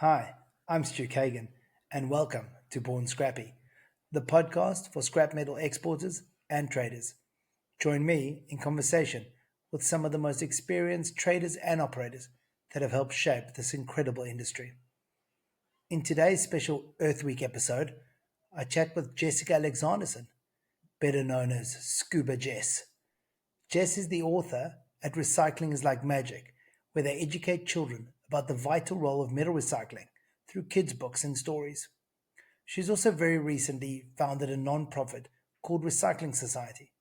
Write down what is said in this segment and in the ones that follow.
Hi, I'm Stu Kagan, and welcome to Born Scrappy, the podcast for scrap metal exporters and traders. Join me in conversation with some of the most experienced traders and operators that have helped shape this incredible industry. In today's special Earth Week episode, I chat with Jessica Alexanderson, better known as Scuba Jess. Jess is the author at Recycling is Like Magic, where they educate children about the vital role of metal recycling through kids' books and stories. She's also very recently founded a non-profit called Recycling Society.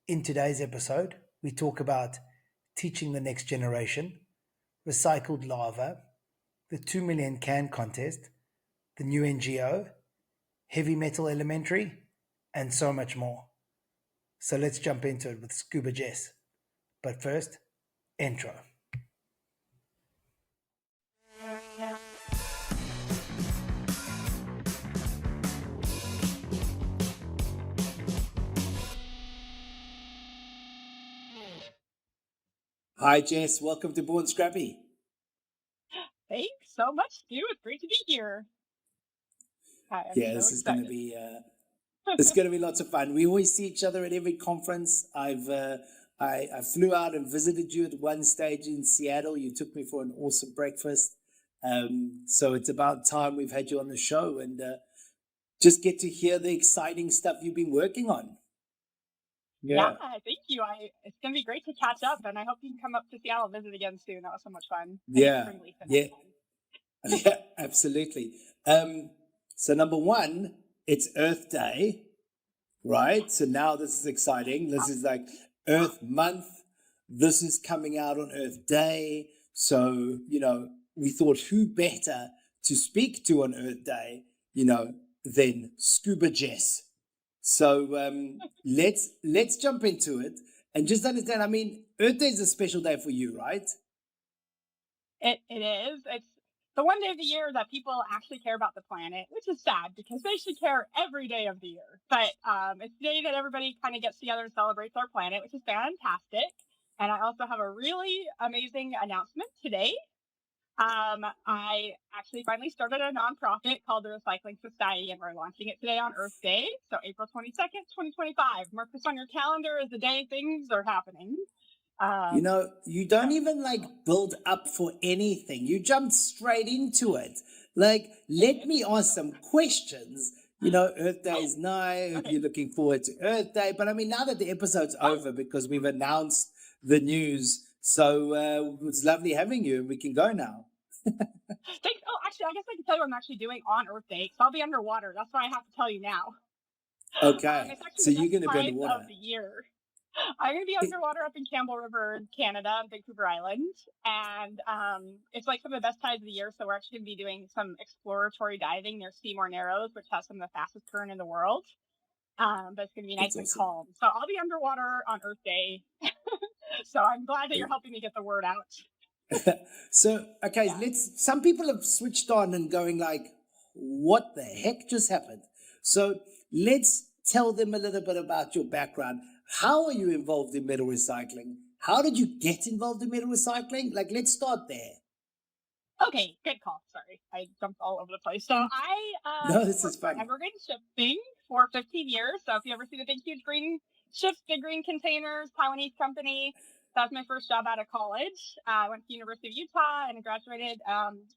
In today's episode, we talk about teaching the next generation, recycled lava, the 2 million can contest, the new NGO, heavy metal elementary, and so much more. So let's jump into it with Scuba Jess. But first, intro. Hi, Jess. Welcome to Born Scrappy. Thanks so much, Stu. It's great to be here. This is going to be it's going to be lots of fun. We always see each other at every conference. I flew out and visited you at one stage in Seattle. You took me for an awesome breakfast. So it's about time we've had you on the show and just get to hear the exciting stuff you've been working on. Yeah, thank you. It's going to be great to catch up, and I hope you can come up to Seattle and visit again soon. That was so much fun. Yeah, absolutely. So number one, it's Earth Day, right? So now this is exciting. This is like Earth Month. This is coming out on Earth Day. So, we thought who better to speak to on Earth Day, than Scuba Jess. So let's jump into it and just understand. I mean, Earth Day is a special day for you, right? It is. It's the one day of the year that people actually care about the planet, which is sad because they should care every day of the year. But it's the day that everybody kind of gets together and celebrates our planet, which is fantastic. And I also have a really amazing announcement today. I actually finally started a nonprofit called the Recycling Society, and we're launching it today on Earth Day. So April 22nd, 2025. Mark this on your calendar as the day things are happening. You don't even build up for anything. You jump straight into it. Let me ask some questions. Earth Day is nice. You're looking forward to Earth Day. But I mean, now that the episode's over because we've announced the news, so it's lovely having you and we can go now. Thanks. Oh, actually, I guess I can tell you what I'm actually doing on Earth Day because I'll be underwater. That's why I have to tell you now. Okay. So you're going to be underwater. Of the year. I'm going to be underwater up in Campbell River, Canada, Vancouver Island. And it's like some of the best times of the year. So we're actually going to be doing some exploratory diving near Seymour Narrows, which has some of the fastest current in the world. But it's going to be nice and calm. So I'll be underwater on Earth Day. So I'm glad that you're helping me get the word out. So, okay, some people have switched on and going what the heck just happened? So let's tell them a little bit about your background. How are you involved in metal recycling? How did you get involved in metal recycling? Let's start there. Okay, good call. Sorry, I jumped all over the place. So no, this is fun. Evergreen shipping for 15 years. So if you ever see the big, huge green ships, big green containers, Taiwanese company, that was my first job out of college. I went to the University of Utah and I graduated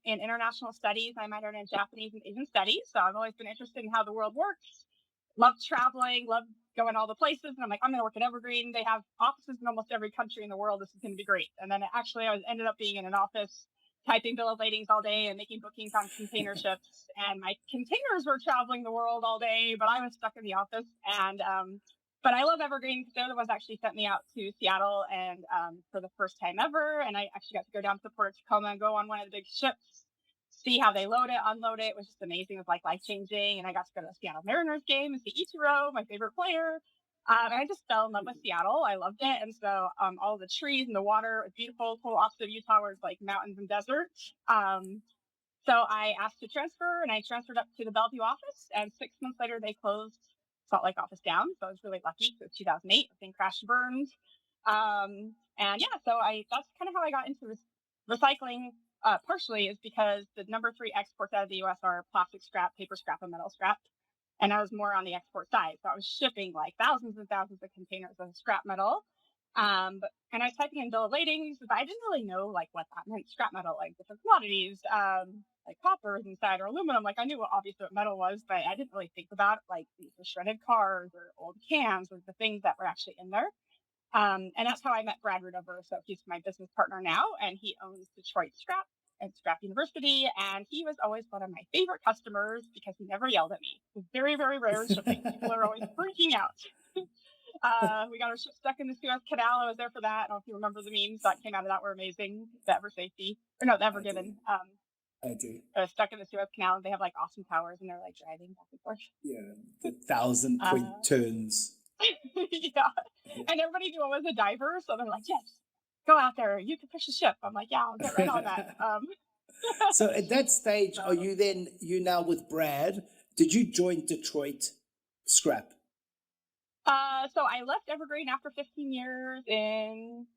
in international studies. I minored in Japanese and Asian studies. So I've always been interested in how the world works. Loved traveling, loved going all the places. And I'm like, I'm going to work at Evergreen. They have offices in almost every country in the world. This is going to be great. And then actually I ended up being in an office typing bill of ladings all day and making bookings on container ships. And my containers were traveling the world all day, but I was stuck in the office. And but I love Evergreen because they're the ones that actually sent me out to Seattle and for the first time ever. And I actually got to go down to the port of Tacoma and go on one of the big ships, see how they load it, unload it. It was just amazing. It was life-changing. And I got to go to the Seattle Mariners game and see Ichiro, my favorite player. And I just fell in love with Seattle. I loved it. And so all the trees and the water was beautiful. Total opposite of Utah where it's like mountains and desert. So I asked to transfer and I transferred up to the Bellevue office. And 6 months later, they closed Salt Lake office down. So I was really lucky. It was 2008. The thing crashed and burned. So that's kind of how I got into recycling. partially is because the number 3 exports out of the U.S. are plastic scrap, paper scrap, and metal scrap. And I was more on the export side. So I was shipping like thousands and thousands of containers of scrap metal. And I was typing in bill of ladings, but I didn't really know like what that meant. Scrap metal, like different commodities, like copper is inside or aluminum. Like I knew obviously what metal was, but I didn't really think about like these were shredded cars or old cans or the things that were actually in there. And that's how I met Brad Rudover. So he's my business partner now, and he owns Detroit Scrap and Scrap University. And he was always one of my favorite customers because he never yelled at me. It was very, very rare in shipping. People are always freaking out. We got our ship stuck in the Suez Canal. I was there for that. I don't know if you remember the memes that came out of that were amazing. The Ever Safety, or no, the Ever Given. I do. Stuck in the Suez Canal. They have like awesome towers, and they're like driving back and forth. Yeah, the 1,000-point turns. Yeah, and everybody knew I was a diver, so they're like, "Yes, go out there. You can push the ship." I'm like, "Yeah, I'll get right on that." So at that stage, are you now with Brad? Did you join Detroit Scrap? So I left Evergreen after 15 years in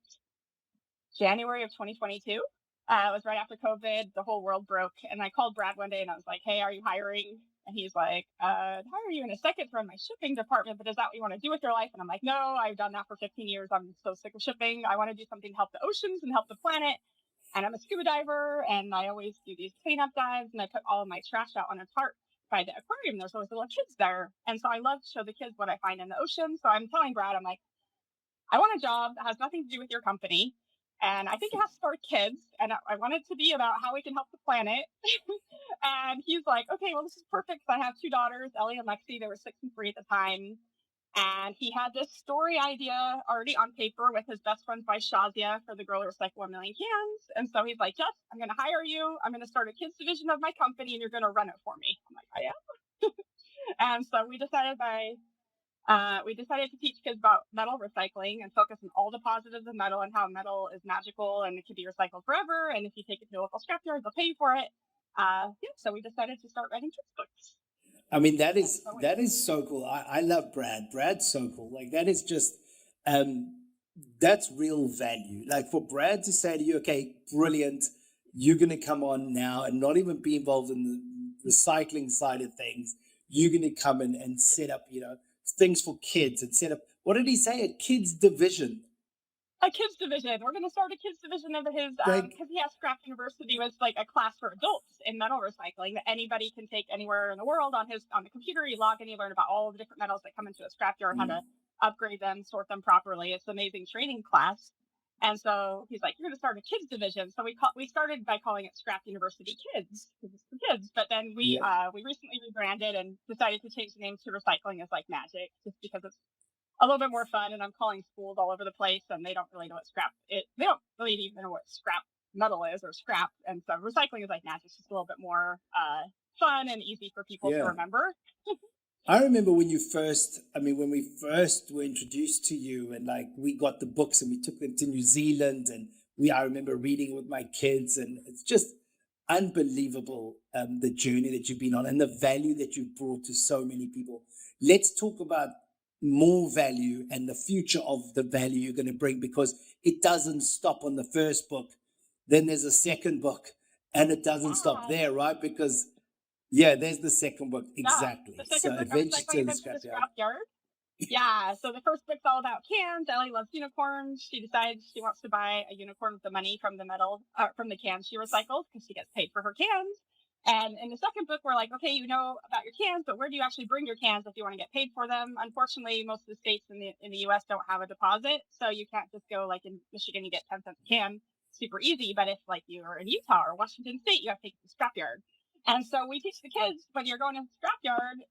January of 2022. It was right after COVID. The whole world broke. And I called Brad one day and I was like, "Hey, are you hiring?" And he's like, "I'd hire you in a second to run my shipping department, but is that what you want to do with your life?" And I'm like, "No, I've done that for 15 years. I'm so sick of shipping. I want to do something to help the oceans and help the planet. And I'm a scuba diver and I always do these cleanup dives and I put all of my trash out on a tarp by the aquarium. There's always little kids there. And so I love to show the kids what I find in the ocean. So I'm telling Brad, I'm like, I want a job that has nothing to do with your company. And I think it has to start with kids. And I want it to be about how we can help the planet." And he's like, "Okay, well, this is perfect. I have 2 daughters, Ellie and Lexi. They were 6 and 3 at the time." And he had this story idea already on paper with his best friend's wife, Shaziya, for the Girl Who Recycled 1 Million Cans. And so he's like, "Jess, I'm going to hire you. I'm going to start a kids division of my company and you're going to run it for me." I'm like, "I am." And so we decided to teach kids about metal recycling and focus on all the positives of metal and how metal is magical and it can be recycled forever. And if you take it to a local scrapyard, they'll pay you for it. So we decided to start writing kids books. I mean, that is so cool. I love Brad. Brad's so cool. Like that is just that's real value. Like for Brad to say to you, "Okay, brilliant, you're gonna come on now and not even be involved in the recycling side of things. You're gonna come in and set up, things for kids and set up, what did he say? A kids division. A kids division. We're going to start a kids division of his, because he has Scrap University was like a class for adults in metal recycling that anybody can take anywhere in the world on the computer. You log in, you learn about all the different metals that come into a scrapyard, how to upgrade them, sort them properly. It's an amazing training class. And so he's like, "You're going to start a kids division." So we started by calling it Scrap University Kids because it's for kids. But then we recently rebranded and decided to change the name to Recycling is Like Magic, just because it's a little bit more fun. And I'm calling schools all over the place and they don't really know what they don't really even know what scrap metal is or scrap. And so Recycling is Like Magic. It's just a little bit more fun and easy for people to remember. I remember when we first were introduced to you and like we got the books and we took them to New Zealand and I remember reading with my kids and it's just unbelievable the journey that you've been on and the value that you've brought to so many people. Let's talk about more value and the future of the value you're going to bring because it doesn't stop on the first book. Then there's a second book and it doesn't stop there, right? Because there's the second book. Exactly. The second book, Recycling to the Scrapyard. Yeah, so the first book's all about cans. Ellie loves unicorns. She decides she wants to buy a unicorn with the money from from the cans she recycles because she gets paid for her cans. And in the second book, we're like, "Okay, you know about your cans, but where do you actually bring your cans if you want to get paid for them?" Unfortunately, most of the states in the U.S. don't have a deposit, so you can't just go like in Michigan, you get 10 cents a can, super easy. But if like you are in Utah or Washington State, you have to take it to the scrapyard. And so we teach the kids when you're going to the scrapyard,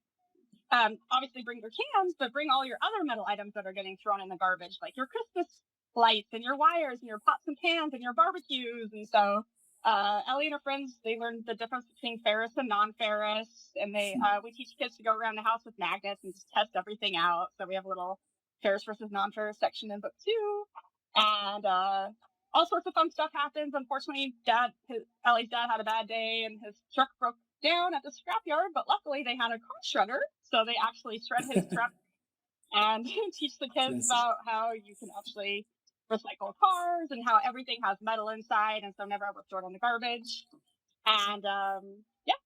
obviously bring your cans, but bring all your other metal items that are getting thrown in the garbage, like your Christmas lights and your wires and your pots and pans and your barbecues. And so Ellie and her friends, they learned the difference between ferrous and non-ferrous. And we teach kids to go around the house with magnets and just test everything out. So we have a little ferrous versus non-ferrous section in book 2. And all sorts of fun stuff happens. Unfortunately, Ellie's dad had a bad day and his truck broke down at the scrapyard, but luckily they had a car shredder, so they actually shred his truck and teach the kids about how you can actually recycle cars and how everything has metal inside, and so never ever throw it in the garbage. And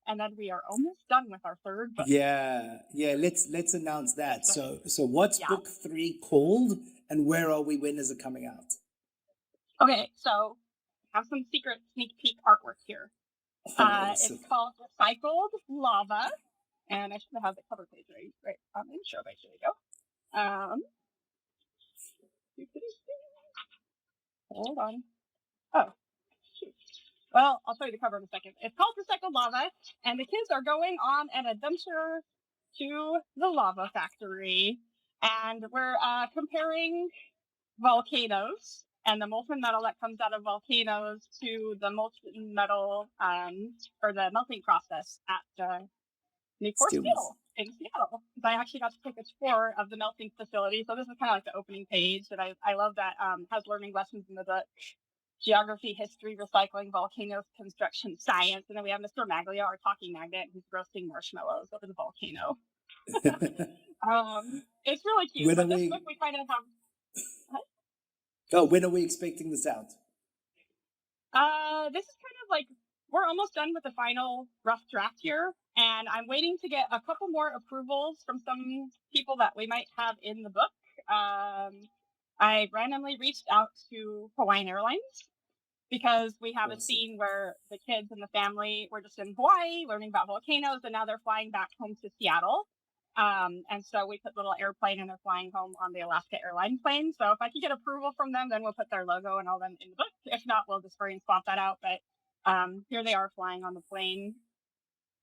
and then we are almost done with our third book. Yeah. Let's announce that. So what's book 3 called, and where are we? When is it coming out? Okay, so I have some secret sneak peek artwork here. Awesome. It's called Recycled Lava, and I should have had the cover page right on the intro page. There you go. Hold on. Oh, shoot. Well, I'll show you the cover in a second. It's called Recycled Lava, and the kids are going on an adventure to the lava factory, and we're comparing volcanoes and the molten metal that comes out of volcanoes to the molten metal or the melting process at Newport Steel in Seattle. I actually got to take a tour of the melting facility. So this is kind of like the opening page that I love that has learning lessons in the book. Geography, history, recycling, volcanoes, construction, science. And then we have Mr. Maglia, our talking magnet, who's roasting marshmallows over the volcano. It's really cute. But this book we kind of have... Oh, when are we expecting this out? This is kind of like, we're almost done with the final rough draft here, and I'm waiting to get a couple more approvals from some people that we might have in the book. I randomly reached out to Hawaiian Airlines because we have a scene where the kids and the family were just in Hawaii learning about volcanoes, and now they're flying back home to Seattle. And so we put the little airplane, and they're flying home on the Alaska Airlines plane. So if I can get approval from them, then we'll put their logo and all them in the book. If not, we'll just hurry and swap that out. But here they are flying on the plane.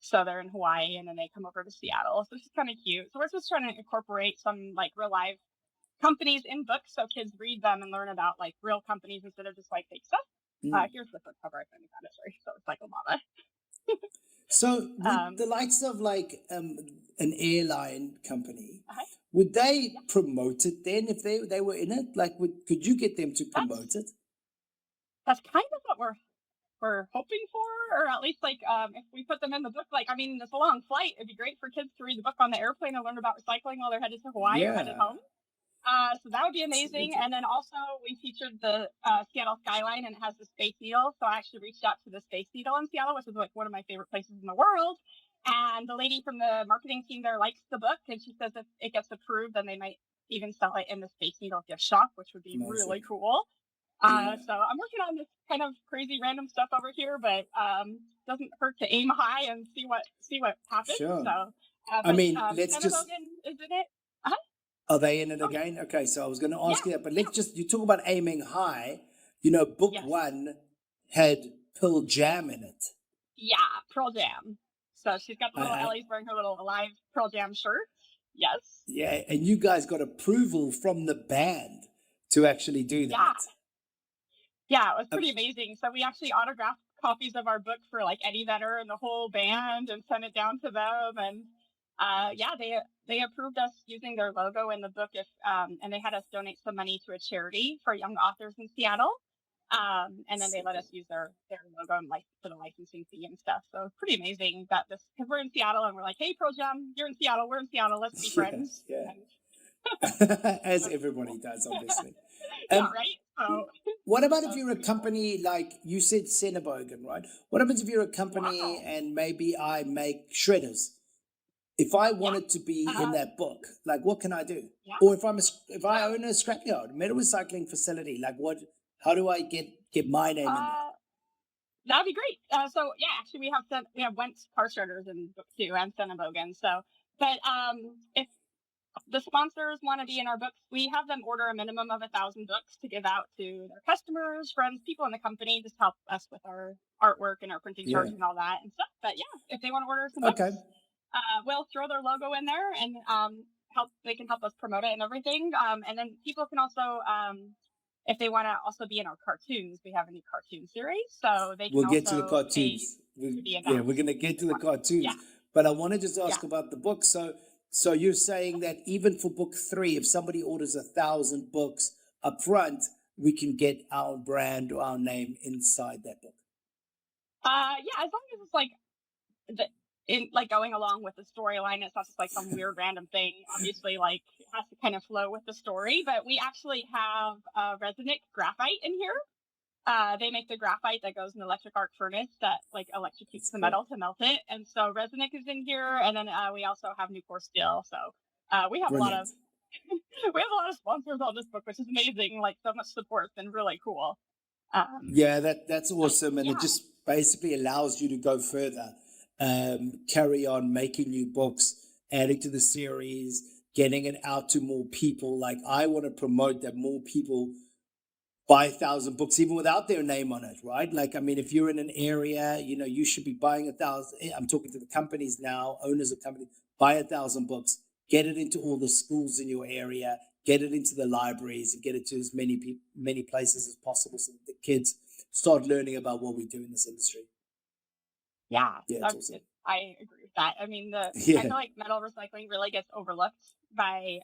So they're in Hawaii, and then they come over to Seattle. So it's just kind of cute. So we're just trying to incorporate some like real life companies in books so kids read them and learn about like real companies instead of just like fake stuff. Here's the front cover. I finally got it. Sorry. So it's like a mama. So with the likes of like an airline company, would they promote it then if they were in it? Like, could you get them to promote it? That's kind of what we're hoping for, or at least like if we put them in the book. Like, I mean, it's a long flight. It'd be great for kids to read the book on the airplane and learn about recycling while they're headed to Hawaii or headed home. So that would be amazing. Absolutely. And then also we featured the Seattle skyline, and it has the Space Needle. So I actually reached out to the Space Needle in Seattle, which is like one of my favorite places in the world. And the lady from the marketing team there likes the book, and she says if it gets approved, then they might even sell it in the Space Needle gift shop, which would be really cool. So I'm working on this kind of crazy random stuff over here, but doesn't hurt to aim high and see what happens. Sure. So I mean, let's Jenna just... Hogan is in it. Are they in it again? Okay, so I was going to ask you that, but let's just, you talk about aiming high. You know, book 1 had Pearl Jam in it. Yeah, Pearl Jam. So she's got the little Ellie's wearing her little Alive Pearl Jam shirt. Yes. Yeah, and you guys got approval from the band to actually do that. Yeah, it was pretty amazing. So we actually autographed copies of our book for like Eddie Vedder and the whole band and sent it down to them. And they approved us using their logo in the book and they had us donate some money to a charity for young authors in Seattle. And then they let us use their logo and for the licensing fee and stuff. So it's pretty amazing that because we're in Seattle and we're like, hey, Pearl Jam, you're in Seattle, we're in Seattle, let's be friends. Yeah. As everybody does, obviously. Right? So, what about if you're a company like you said, Bogan, right? What happens if you're a company and maybe I make shredders? If I wanted to be in that book, like what can I do? Or if I own a scrapyard, metal recycling facility, like how do I get my name in there? That'd be great. So yeah, actually we have Wentz car shredders in book 2 and Bogan. So, but if the sponsors want to be in our books, we have them order a minimum of 1,000 books to give out to their customers, friends, people in the company, just help us with our artwork and our printing charges and all that and stuff. But yeah, if they want to order some books, we'll throw their logo in there and they can help us promote it and everything. And then people can also, if they want to also be in our cartoons, we have a new cartoon series. So they can get to the cartoons. We're going to get to the cartoons. Yeah. But I want to just ask about the book. So you're saying that even for book 3, if somebody orders 1,000 books up front, we can get our brand or our name inside that book? Yeah, as long as it's like in like going along with the storyline. It's not just like some weird random thing. Obviously, like it has to kind of flow with the story. But we actually have resinic graphite in here. They make the graphite that goes in the electric arc furnace that like electrocutes the metal to melt it. And so resinic is in here. And then we also have Nucor steel. So we have Brilliant. a lot of we have a lot of sponsors on this book, which is amazing. Like so much support. It's been really cool. Yeah, that's awesome. And Yeah. it just basically allows you to go further, carry on making new books, adding to the series, getting it out to more people. Like I want to promote that more people buy 1,000 books, even without their name on it, right? Like, I mean, if you're in an area, you should be buying 1,000. I'm talking to the companies now, owners of companies, buy 1,000 books, get it into all the schools in your area, get it into the libraries, and get it to as many places as possible, so that the kids start learning about what we do in this industry. Yeah, it's awesome. I agree with that. I mean, I feel like metal recycling really gets overlooked by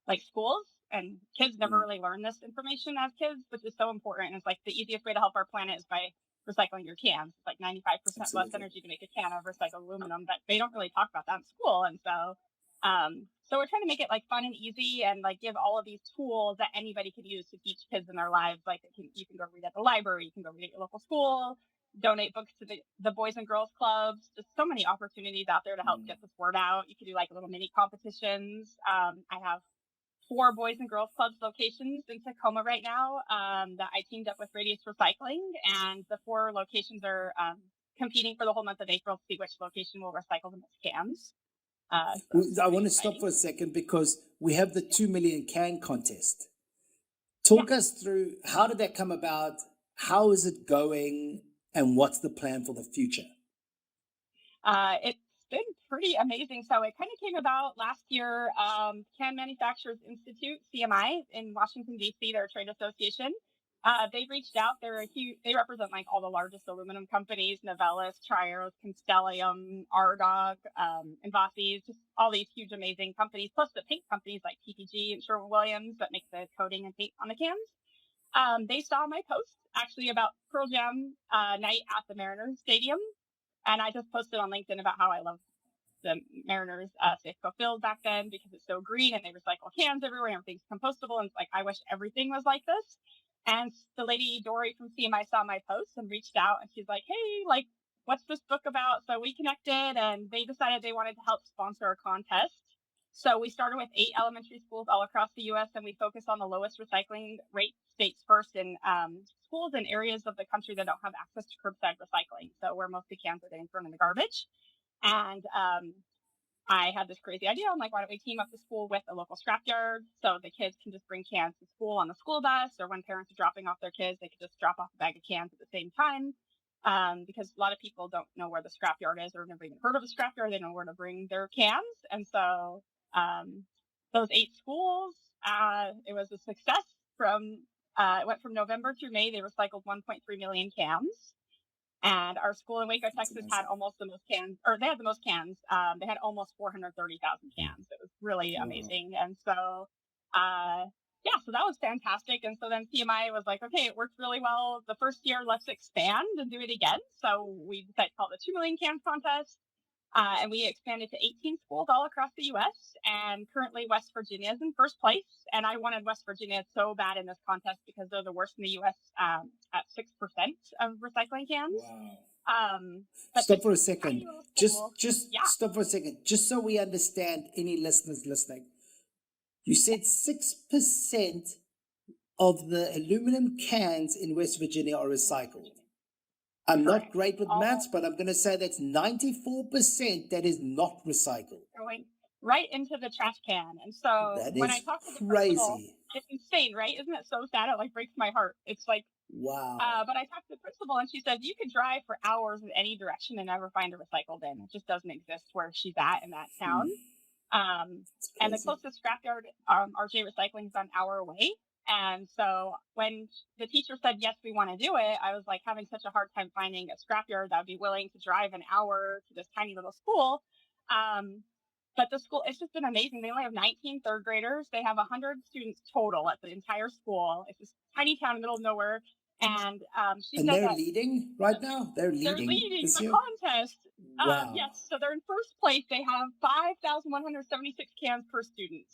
like schools, and kids never really learn this information as kids, which is so important. It's like the easiest way to help our planet is by recycling your cans. It's like 95% less energy to make a can of recycled aluminum, but they don't really talk about that in school. And so we're trying to make it like fun and easy, and like give all of these tools that anybody could use to teach kids in their lives. Like you can go read at the library, you can go read at your local school, donate books to the Boys and Girls Clubs. Just so many opportunities out there to help get this word out. You can do like little mini competitions. I have 4 Boys and Girls Clubs locations in Tacoma right now that I teamed up with Radius Recycling, and the 4 locations are competing for the whole month of April to see which location will recycle the most cans. So I want to stop for a second because we have the 2 million can contest. Talk us through, how did that come about? How is it going? And what's the plan for the future? It's been pretty amazing. So it kind of came about last year. Can Manufacturers Institute, CMI, in Washington, D.C., their trade association, they reached out. They represent like all the largest aluminum companies: Novelis, Trios, Constellium, Ardagh, Envase, just all these huge, amazing companies, plus the paint companies like PPG and Sherwin-Williams that make the coating and paint on the cans. They saw my post actually about Pearl Jam night at the Mariners Stadium. And I just posted on LinkedIn about how I love the Mariners Safeco Field back then because it's so green and they recycle cans everywhere and everything's compostable. And it's like, I wish everything was like this. And the lady Dory from CMI saw my post and reached out, and she's like, hey, like, what's this book about? So we connected, and they decided they wanted to help sponsor a contest. So we started with 8 elementary schools all across the U.S., and we focus on the lowest recycling rate states first in schools in areas of the country that don't have access to curbside recycling. So where most of the cans are getting thrown in the garbage. And I had this crazy idea. I'm like, why don't we team up the school with a local scrapyard so the kids can just bring cans to school on the school bus, or when parents are dropping off their kids, they could just drop off a bag of cans at the same time. Because a lot of people don't know where the scrapyard is, or never even heard of a scrapyard. They know where to bring their cans. And so those 8 schools, it was a success. It went from November through May. They recycled 1.3 million cans. And our school in Waco, Texas had almost the most cans, or they had the most cans. They had almost 430,000 cans. It was really amazing. And so, so that was fantastic. And so then CMI was like, okay, it worked really well the first year. Let's expand and do it again. So we decided to call it the 2 million cans contest. And we expanded to 18 schools all across the U.S. And currently West Virginia is in first place. And I wanted West Virginia so bad in this contest because they're the worst in the U.S. At 6% of recycling cans. Wow. Stop for a second. Just stop for a second. Just so we understand, any listeners listening. You said 6% of the aluminum cans in West Virginia are recycled. I'm not great with maths, but I'm going to say that's 94% that is not recycled. Going right into the trash can. And so when I talk to the principal, it's insane, right? Isn't it so sad? It like breaks my heart. It's like, wow. But I talked to the principal, and she said, you could drive for hours in any direction and never find a recycle bin. It just doesn't exist where she's at in that town. And the closest scrapyard, RJ Recycling, is an hour away. And so when the teacher said, yes, we want to do it, I was like having such a hard time finding a scrapyard that would be willing to drive an hour to this tiny little school. But the school, it's just been amazing. They only have 19 third graders. They have 100 students total at the entire school. It's this tiny town in the middle of nowhere. And she said they're leading right now? They're leading the contest. Wow. Yes, so they're in first place. They have 5,176 cans per student.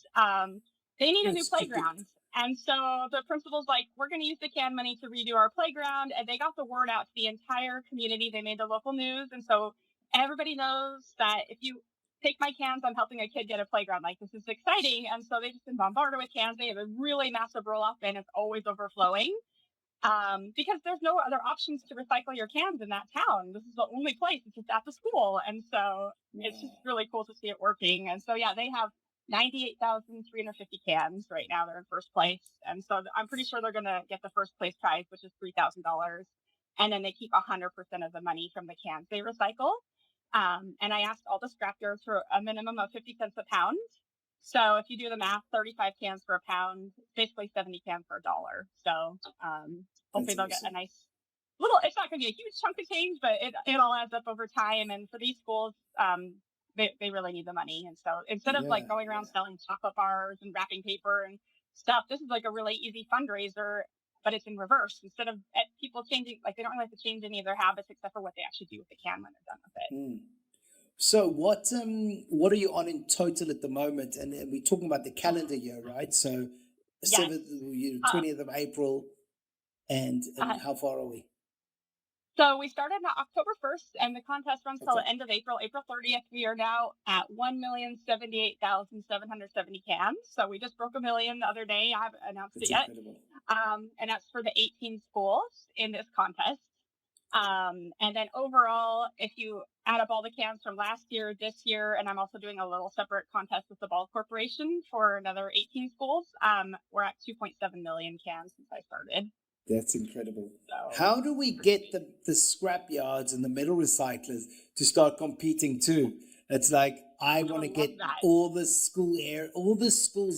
They need a new That's stupid. playground. And so the principal's like, we're going to use the can money to redo our playground. And they got the word out to the entire community. They made the local news. And so everybody knows that if you take my cans, I'm helping a kid get a playground. Like, this is exciting. And so they've just been bombarded with cans. They have a really massive roll off bin. It's always overflowing. Because there's no other options to recycle your cans in that town. This is the only place. It's just at the school. And so it's just really cool to see it working. And so, yeah, they have 98,350 cans right now. They're in first place. And so I'm pretty sure they're going to get the first place prize, which is $3,000. And then they keep 100% of the money from the cans they recycle. And I asked all the scrap yards for a minimum of 50 cents a pound. So if you do the math, 35 cans for a pound, basically 70 cans for $1. So hopefully they'll get a nice little, it's not going to be a huge chunk of change, but it all adds up over time. And for these schools, they really need the money. And so instead of like going around selling chocolate bars and wrapping paper and stuff, this is like a really easy fundraiser, but it's in reverse. Instead of people changing, like they don't really have to change any of their habits except for what they actually do with the can when they're done with it. So what are you on in total at the moment? And we're talking about the calendar year, right? So Yes. 20th of April, and how far are we? So we started on October 1st, and the contest runs till the end of April. April 30th, we are now at 1,078,770 cans. So we just broke 1 million the other day. I haven't announced it yet. And that's for the 18 schools in this contest. And then overall, if you add up all the cans from last year, this year, and I'm also doing a little separate contest with the Ball Corporation for another 18 schools, we're at 2.7 million cans since I started. That's incredible. So, how do we get the scrap yards and the metal recyclers to start competing too? It's like, I want to get all the schools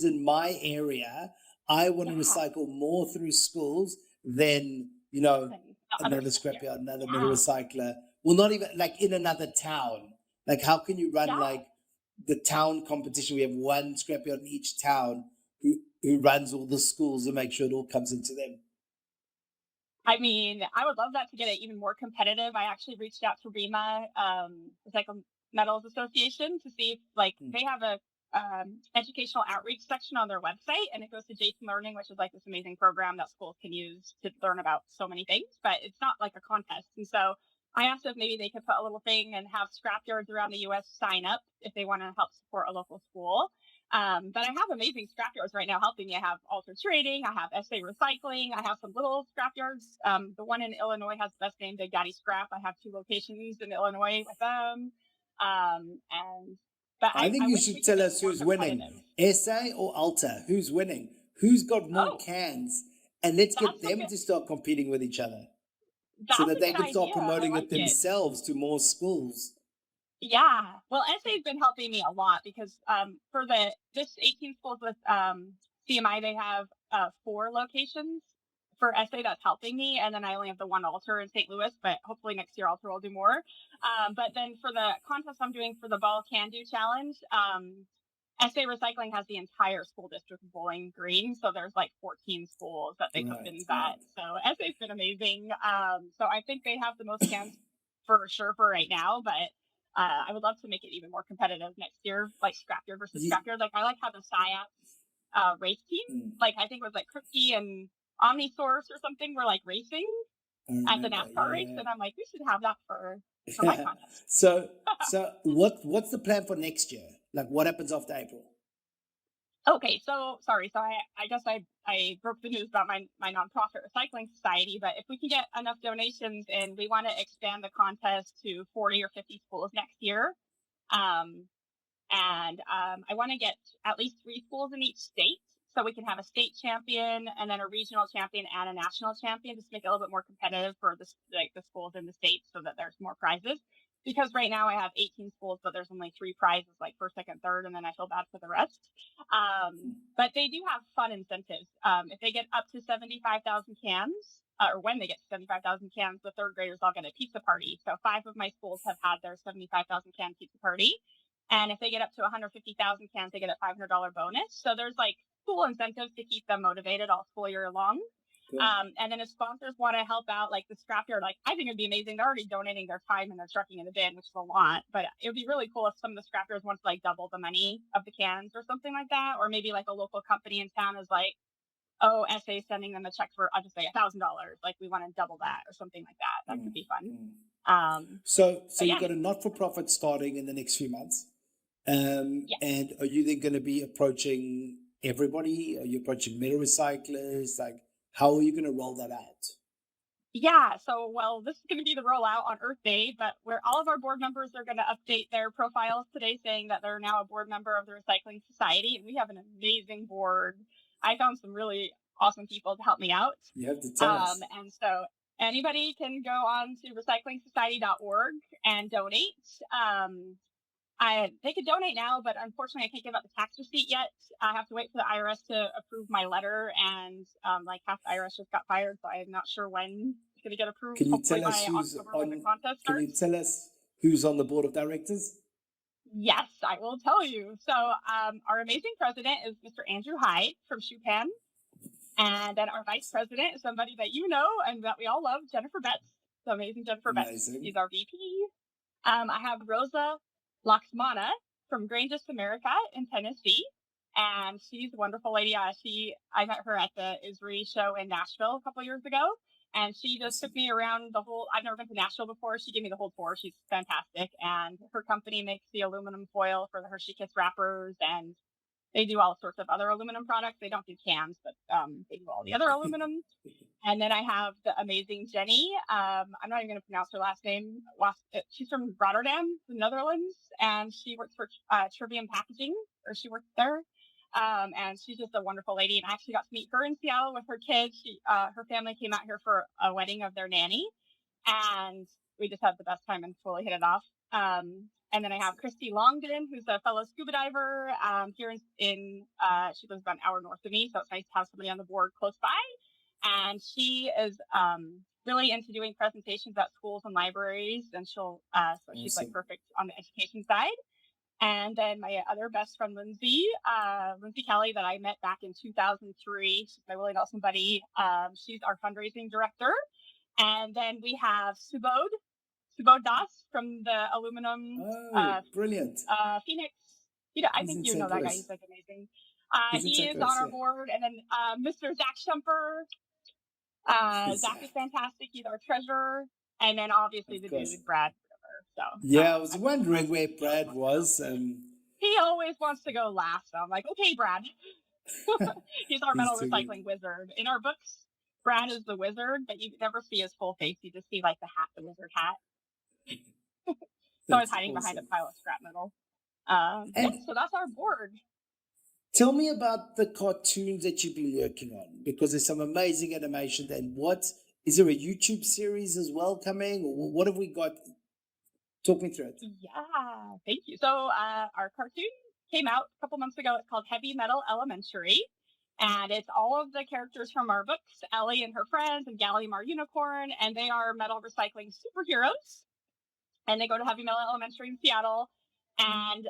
in my area. I want to recycle more through schools than, another scrapyard, another metal recycler. Well, not even like in another town. Like, how can you run like the town competition? We have one scrapyard in each town who runs all the schools and make sure it all comes into them. I mean, I would love that to get it even more competitive. I actually reached out to REMA, Recycle Metals Association, to see if they have a educational outreach section on their website, and it goes to Jason Learning, which is like this amazing program that schools can use to learn about so many things, but it's not like a contest. And so I asked if maybe they could put a little thing and have scrapyards around the U.S. sign up if they want to help support a local school. But I have amazing scrapyards right now helping me. I have Altered Trading, I have SA Recycling, I have some little scrapyards. The one in Illinois has the best name, Big Daddy Scrap. I have 2 locations in Illinois with them. But I think you should tell us who's winning, SA or Alta. Who's winning? Who's got more cans? And let's get them to start competing with each other so that they can start promoting it themselves to more schools. Yeah, well, SA's been helping me a lot because for this 18 schools with CMI, they have 4 locations for SA that's helping me, and then I only have the one Alter in St. Louis, but hopefully next year Alter will do more. But then for the contest I'm doing for the Ball Can Do Challenge, SA Recycling has the entire school district of Bowling Green, so there's like 14 schools that they put in that. So SA's been amazing. So I think they have the most cans for sure for right now, but I would love to make it even more competitive next year, like scrapyard versus scrapyard. Like I like how the SciAps race team, like I think it was like Kripke and Omnisource or something, were like racing at the NASCAR race, and I'm like, we should have that for my contest. So what's the plan for next year? Like, what happens after April? Okay, so sorry. So I guess I broke the news about my nonprofit recycling society, but if we can get enough donations and we want to expand the contest to 40 or 50 schools next year, and I want to get at least 3 schools in each state so we can have a state champion and then a regional champion and a national champion, just to make it a little bit more competitive for the schools in the states so that there's more prizes. Because right now I have 18 schools, but there's only 3 prizes, like first, second, third, and then I feel bad for the rest. But they do have fun incentives. If they get up to 75,000 cans, or when they get to 75,000 cans, the 3rd graders all get a pizza party. So 5 of my schools have had their 75,000 can pizza party. And if they get up to 150,000 cans, they get a $500 bonus. So there's like cool incentives to keep them motivated all school year long. Cool. And then if sponsors want to help out, like the scrapyard, like I think it'd be amazing. They're already donating their time and their trucking in the bin, which is a lot, but it would be really cool if some of the scrapyards want to like double the money of the cans or something like that. Or maybe like a local company in town is like, oh, SA sending them a check for, I'll just say $1,000. Like we want to double that or something like that. That could be fun. So But you've got a not-for-profit starting in the next few months. yeah. And are you then going to be approaching everybody? Are you approaching metal recyclers? Like, how are you going to roll that out? Yeah, so well, this is going to be the rollout on Earth Day, but where all of our board members are going to update their profiles today, saying that they're now a board member of the Recycling Society, and we have an amazing board. I found some really awesome people to help me out. You have to tell us. And so anybody can go on to recyclingsociety.org and donate. They could donate now, but unfortunately I can't give out the tax receipt yet. I have to wait for the IRS to approve my letter, and like half the IRS just got fired, so I'm not sure when it's going to get approved. Can you Hopefully tell us by who's October when the contest Can starts. you tell us who's on the board of directors? Yes, I will tell you. So our amazing president is Mr. Andrew Hyde from Shupan, and then our vice president is somebody that you know and that we all love, Jennifer Betts, the amazing Jennifer Betts. She's our VP. I have Rosa Laxmana from Granges America in Tennessee, and she's a wonderful lady. I met her at the ISRI show in Nashville a couple years ago, and she just took me around the whole. I've never been to Nashville before. She gave me the whole tour. She's fantastic, and her company makes the aluminum foil for the Hershey Kiss wrappers, and they do all sorts of other aluminum products. They don't do cans, but they do all the other aluminum. And then I have the amazing Jenny. I'm not even going to pronounce her last name. She's from Rotterdam, the Netherlands, and she works for Trivium Packaging, or she worked there. And she's just a wonderful lady. And I actually got to meet her in Seattle with her kids. Her family came out here for a wedding of their nanny, and we just had the best time and totally hit it off. And then I have Christy Longden, who's a fellow scuba diver here in she lives about an hour north of me, so it's nice to have somebody on the board close by. And she is really into doing presentations at schools and libraries, and so she's like perfect on the education side. And then my other best friend, Lindsay Kelly, that I met back in 2003. She's my Willie Nelson buddy. She's our fundraising director. And then we have Subodh Das from the aluminum. Brilliant. Phoenix. I think you know that guy. He's like amazing. He is on our board. And then Mr. Zach Shumper. Zach is fantastic. He's our treasurer. And then obviously the dude, Brad. So yeah, I was wondering where Brad was. He always wants to go last. So I'm like, okay, Brad. He's our metal recycling wizard. In our books, Brad is the wizard, but you never see his full face. You just see like the hat, the wizard hat. So he's hiding behind a pile of scrap metal. So that's our board. Tell me about the cartoons that you've been working on, because there's some amazing animation. And is there a YouTube series as well coming, or what have we got? Talk me through it. Yeah, thank you. So our cartoon came out a couple months ago. It's called Heavy Metal Elementary, and it's all of the characters from our books, Ellie and her friends, and Gallium our unicorn, and they are metal recycling superheroes. And they go to Heavy Metal Elementary in Seattle, and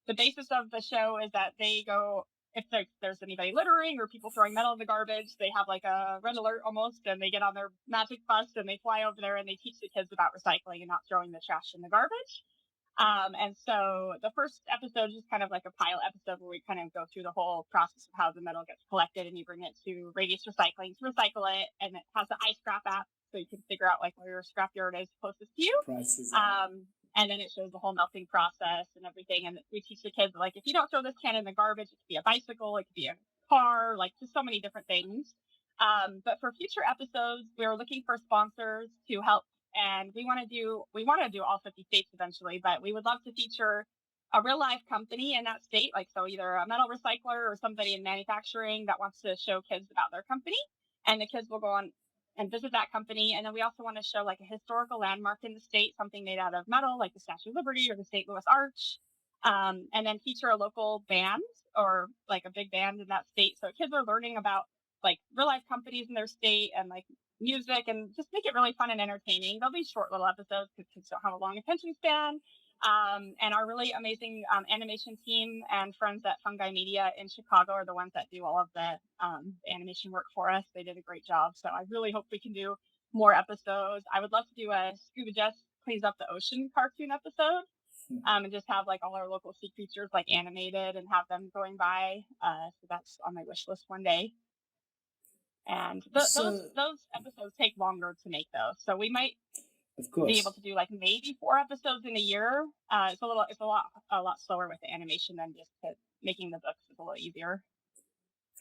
the basis of the show is that they go, if there's anybody littering or people throwing metal in the garbage, they have like a red alert almost, and they get on their magic bus and they fly over there and they teach the kids about recycling and not throwing the trash in the garbage. And so the first episode is kind of like a pilot episode where we kind of go through the whole process of how the metal gets collected, and you bring it to Radius Recycling to recycle it, and it has the iScrap app, so you can figure out like where your scrapyard is closest to you. And then it shows the whole melting process and everything. And we teach the kids, like, if you don't throw this can in the garbage, it could be a bicycle, it could be a car, like just so many different things. But for future episodes, we're looking for sponsors to help. And we want to do all 50 states eventually, but we would love to feature a real life company in that state. Like, so either a metal recycler or somebody in manufacturing that wants to show kids about their company, and the kids will go on and visit that company. And then we also want to show like a historical landmark in the state, something made out of metal, like the Statue of Liberty or the St. Louis Arch, and then feature a local band or like a big band in that state. So kids are learning about like real life companies in their state and like music, and just make it really fun and entertaining. They'll be short little episodes because kids don't have a long attention span. And our really amazing animation team and friends at Fungi Media in Chicago are the ones that do all of the animation work for us. They did a great job. So I really hope we can do more episodes. I would love to do a Scuba Jess Cleans Up the Ocean cartoon episode. And just have like all our local sea creatures like animated and have them going by. So that's on my wish list one day. And those episodes take longer to make though. So we might be able to do like maybe 4 episodes in a year. It's a lot slower with the animation than just making the books. Is a little easier.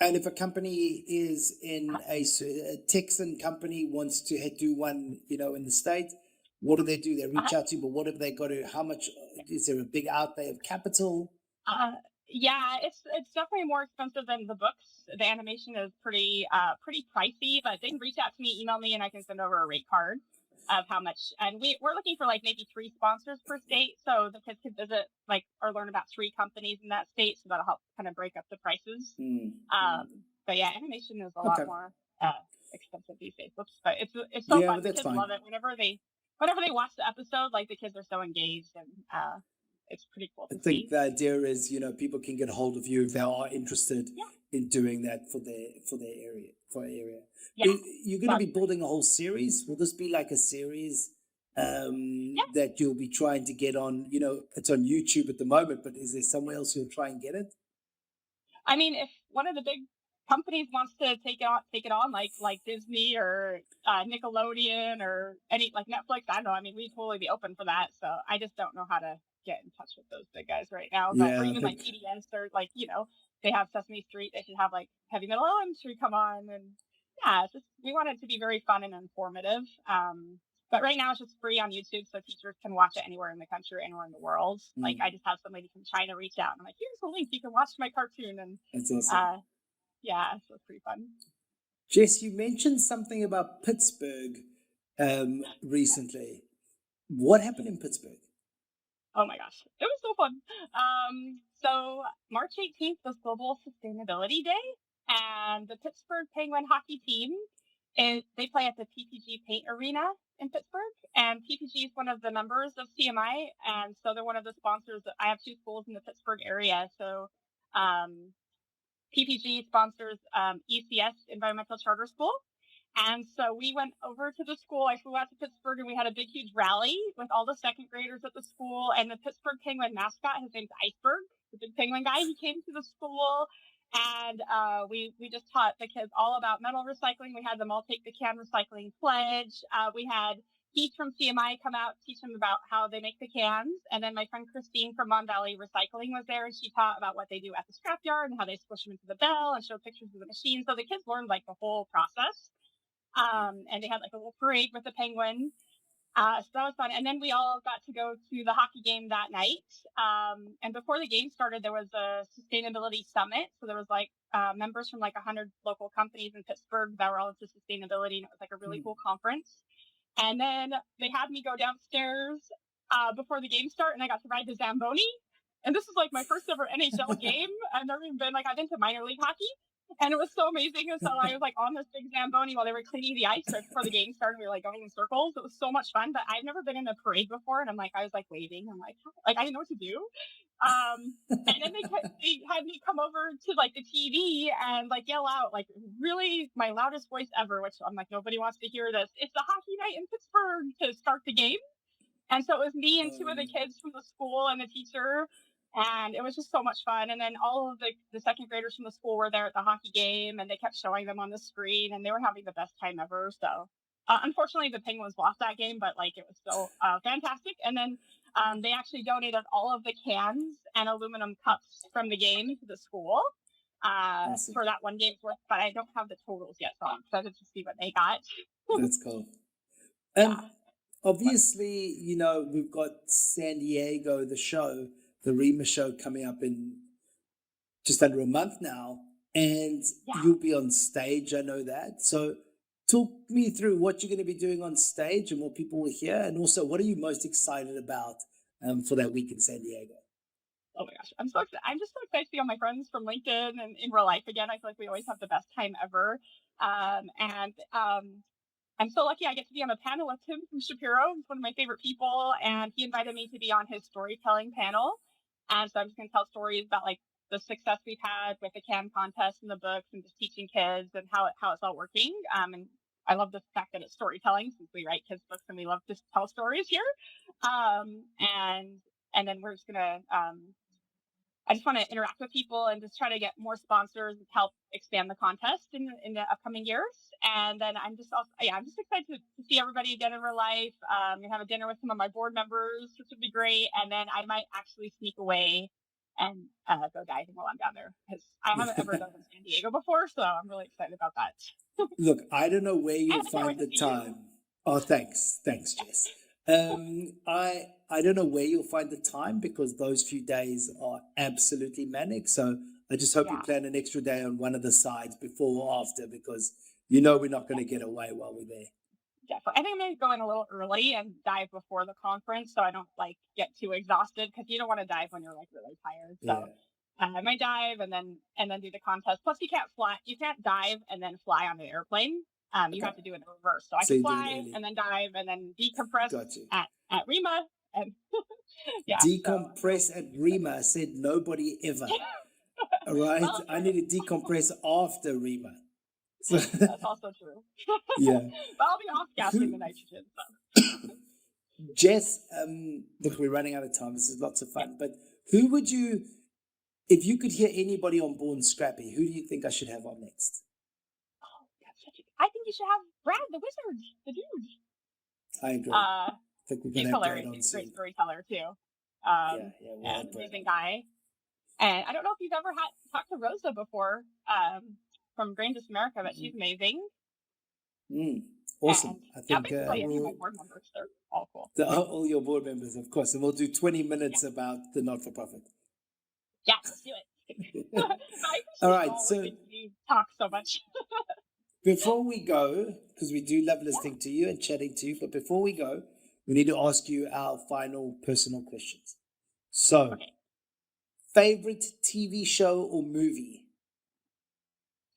And if a company is in a Texan company wants to do one, in the States, what do? They reach out to you, but what have they got to? How much is there a big outlay of capital? Yeah, it's definitely more expensive than the books. The animation is pretty pricey, but they can reach out to me, email me, and I can send over a rate card of how much. And we're looking for like maybe 3 sponsors per state, so the kids can visit like or learn about 3 companies in that state, so that'll help kind of break up the prices. But yeah, animation is a lot more expensive these days. But it's so fun. The kids love it. Whenever they watch the episode, like the kids are so engaged and it's pretty cool. I think the idea is, people can get hold of you if they are interested in doing that for their area. Yeah. You're going to be building a whole series. Will this be like a series that you'll be trying to get on? It's on YouTube at the moment, but is there somewhere else you'll try and get it? I mean, if one of the big companies wants to take it on, like Disney or Nickelodeon or any like Netflix, I don't know. I mean, we'd totally be open for that. So I just don't know how to get in touch with those big guys right now. But or even like PBS or like they have Sesame Street. They should have like Heavy Metal Elementary come on, and we want it to be very fun and informative. But right now it's just free on YouTube, so teachers can watch it anywhere in the country, anywhere in the world. Like I just have somebody from China reach out, and I'm like, here's the link, you can watch my cartoon, and that's awesome. So it's pretty fun. Jess, you mentioned something about Pittsburgh recently. What happened in Pittsburgh? Oh my gosh, it was so fun. So March 18th was Global Sustainability Day, and the Pittsburgh Penguin hockey team they play at the PPG Paint Arena in Pittsburgh, and PPG is one of the members of CMI, and so they're one of the sponsors. I have 2 schools in the Pittsburgh area, so PPG sponsors ECS, Environmental Charter School. And so we went over to the school. I flew out to Pittsburgh, and we had a big, huge rally with all the 2nd graders at the school. And the Pittsburgh Penguin mascot, his name's Iceberg, the big penguin guy. He came to the school, and we just taught the kids all about metal recycling. We had them all take the can recycling pledge. We had Heath from CMI come out, teach them about how they make the cans. And then my friend Christine from Mon Valley Recycling was there, and she taught about what they do at the scrapyard and how they squish them into the bell and showed pictures of the machine. So the kids learned like the whole process. And they had like a little parade with the penguin. So that was fun. And then we all got to go to the hockey game that night. And before the game started, there was a sustainability summit. So there was like members from like 100 local companies in Pittsburgh that were all into sustainability. And it was like a really cool conference. And then they had me go downstairs before the game started, and I got to ride the Zamboni. And this is like my first ever NHL game. I've never even been I've been to minor league hockey. And it was so amazing. And so I was like on this big Zamboni while they were cleaning the ice right before the game started. We were like going in circles. It was so much fun. But I've never been in a parade before. And I was like waving. I'm like I didn't know what to do. And then they had me come over to like the TV and like yell out like really my loudest voice ever, which I'm like, nobody wants to hear this. It's the hockey night in Pittsburgh to start the game. And so it was me and 2 of the kids from the school and the teacher. And it was just so much fun. And then all of the 2nd graders from the school were there at the hockey game, and they kept showing them on the screen, and they were having the best time ever. So unfortunately, the Penguins lost that game, but like it was still fantastic. And then they actually donated all of the cans and aluminum cups from the game to the school for that one game's worth. But I don't have the totals yet, so I'm excited to see what they got. That's cool. Obviously, we've got San Diego, the REMA show coming up in just under a month now, and you'll be on stage. I know that. So talk me through what you're going to be doing on stage and what people will hear, and also what are you most excited about for that week in San Diego? Oh my gosh, I'm just so excited to see all my friends from LinkedIn and in real life again. I feel like we always have the best time ever. I'm so lucky I get to be on a panel with him from Shapiro. He's one of my favorite people, and he invited me to be on his storytelling panel. And so I'm just going to tell stories about like the success we've had with the CAM contest and the books, and just teaching kids and how it's all working. And I love the fact that it's storytelling, since we write kids books and we love to tell stories here. And then we're just gonna I just want to interact with people and just try to get more sponsors and help expand the contest in the upcoming years. And then I'm just excited to see everybody again in real life. And have a dinner with some of my board members, which would be great. And then I might actually sneak away and go diving while I'm down there, because I haven't ever done it in San Diego before. So I'm really excited about that. Look, I don't know where you'll And I can't find wait to the see you. time. Oh, thanks, Jess. I don't know where you'll find the time, because those few days are absolutely manic. So I just hope you Yeah. plan an extra day on one of the sides before or after, because you know we're not going to get away while we're there. Definitely. I think I'm going to go in a little early and dive before the conference, so I don't like get too exhausted, because you don't want to dive when you're like really tired. So I might dive and then do the contest. Plus, you can't dive and then fly on the airplane. You have to do it in reverse. So I can fly and then dive and then decompress at Rima. And Decompress at Rima, said nobody ever. All right. Well, I need to decompress after Rima. So, that's also true. Yeah. But I'll be off gassing the nitrogen. So. Jess, look, we're running out of time. This is lots of fun. But who would you, if you could hear anybody on Born Scrappy, who do you think I should have on next? Oh, I think you should have Brad, the wizard, the dude. I agree. I think we're going to have Brad on He's a soon. great storyteller too. We'll amazing guy. And I don't know if you've ever talked to Rosa before, from Greatest America, but she's amazing. Awesome. And, I think basically any of my board members, they're all cool. All your board members, of course. And we'll do 20 minutes about the not-for-profit. Yeah, let's do it. All right. So we talk so much. Before we go, because we do love listening to you and chatting to you, but before we go, we need to ask you our final personal questions. So, favorite TV show or movie?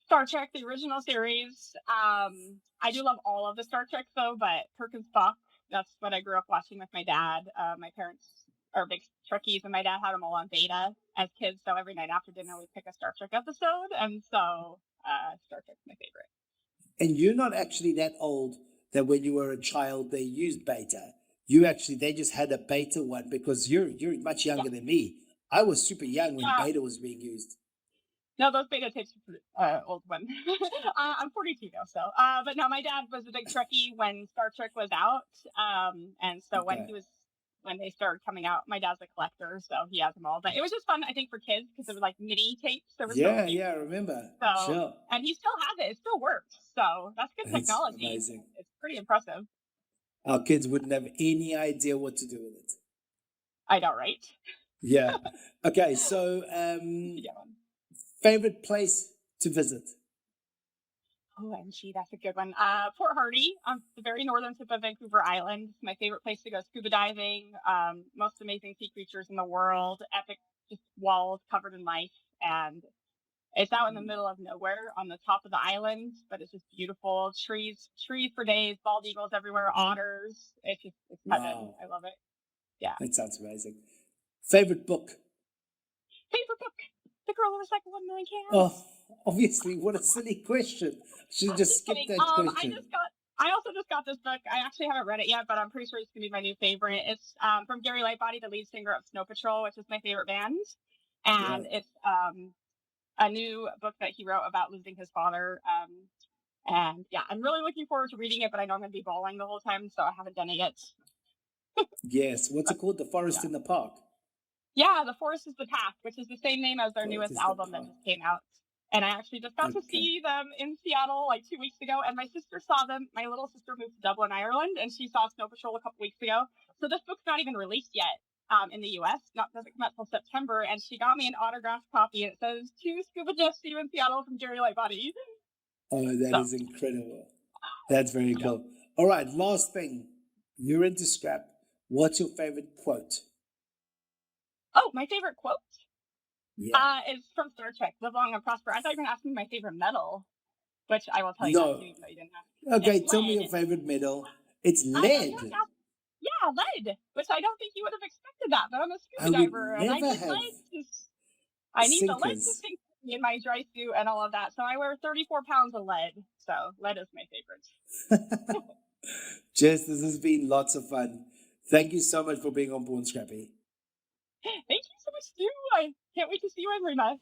Star Trek, the original series. I do love all of the Star Trek though, but Kirk and Spock, that's what I grew up watching with my dad. My parents are big Trekkies, and my dad had them all on beta as kids. So every night after dinner, we'd pick a Star Trek episode. And so Star Trek's my favorite. And you're not actually that old that when you were a child, they used beta. They just had a beta one, because you're much younger than me. I was super young when beta was being used. No, those beta tapes are old one. I'm 42 now, so. But no, my dad was a big Trekkie when Star Trek was out, and so when they started coming out, my dad's a collector, so he has them all. But it was just fun, I think, for kids, because it was like MIDI tapes. There was I remember. So, sure. And he still has it. It still works. So that's good technology. That's amazing. It's pretty impressive. Our kids wouldn't have any idea what to do with it. I know, right? Yeah. Okay, so favorite place to visit? OMG, that's a good one. Port Hardy on the very northern tip of Vancouver Island. It's my favorite place to go scuba diving. Most amazing sea creatures in the world. Epic, just walls covered in ice, and it's out in the middle of nowhere on the top of the island, but it's just beautiful. Trees for days, bald eagles everywhere, otters. It's heaven. Wow. I love it. Yeah. That sounds amazing. Favorite book? The Girl Who Recycled 1 Million Cans. Oh, obviously, what a silly question. Should have just skipped that question. I also just got this book. I actually haven't read it yet, but I'm pretty sure it's going to be my new favorite. It's from Gary Lightbody, the lead singer of Snow Patrol, which is my favorite band. And it's a new book that he wrote about losing his father. And yeah, I'm really looking forward to reading it, but I know I'm going to be bawling the whole time, so I haven't done it yet. Yes. What's it called? The Forest in the Park? Yeah, The Forest is the Path, which is the same name as their newest album that just came out. And I actually just got to see them in Seattle like 2 weeks ago. And my sister saw them. My little sister moved to Dublin, Ireland, and she saw Snow Patrol a couple weeks ago. So this book's not even released yet in the U.S. Doesn't come out till September. And she got me an autographed copy. And it says, "To Scuba Jess, see you in Seattle," from Gary Lightbody. Oh, that is incredible. That's very cool. All right, last thing. You're into scrap. What's your favorite quote? Oh, my favorite quote? Yeah. Is from Star Trek, Live Long and Prosper. I thought you were going to ask me my favorite metal. which I will tell you that No. too, so you didn't have. Okay, It's tell me lead. your favorite metal. It's I know lead. you have, yeah, lead, which I don't think you would have expected that, but I'm a I scuba would diver and I never need have I need the lead to sinkers. sink me in my dry suit and all of that. So I wear 34 pounds of lead. So lead is my favorite. Jess, this has been lots of fun. Thank you so much for being on Born Scrappy. Thank you so much, Stu. I can't wait to see you in Rima.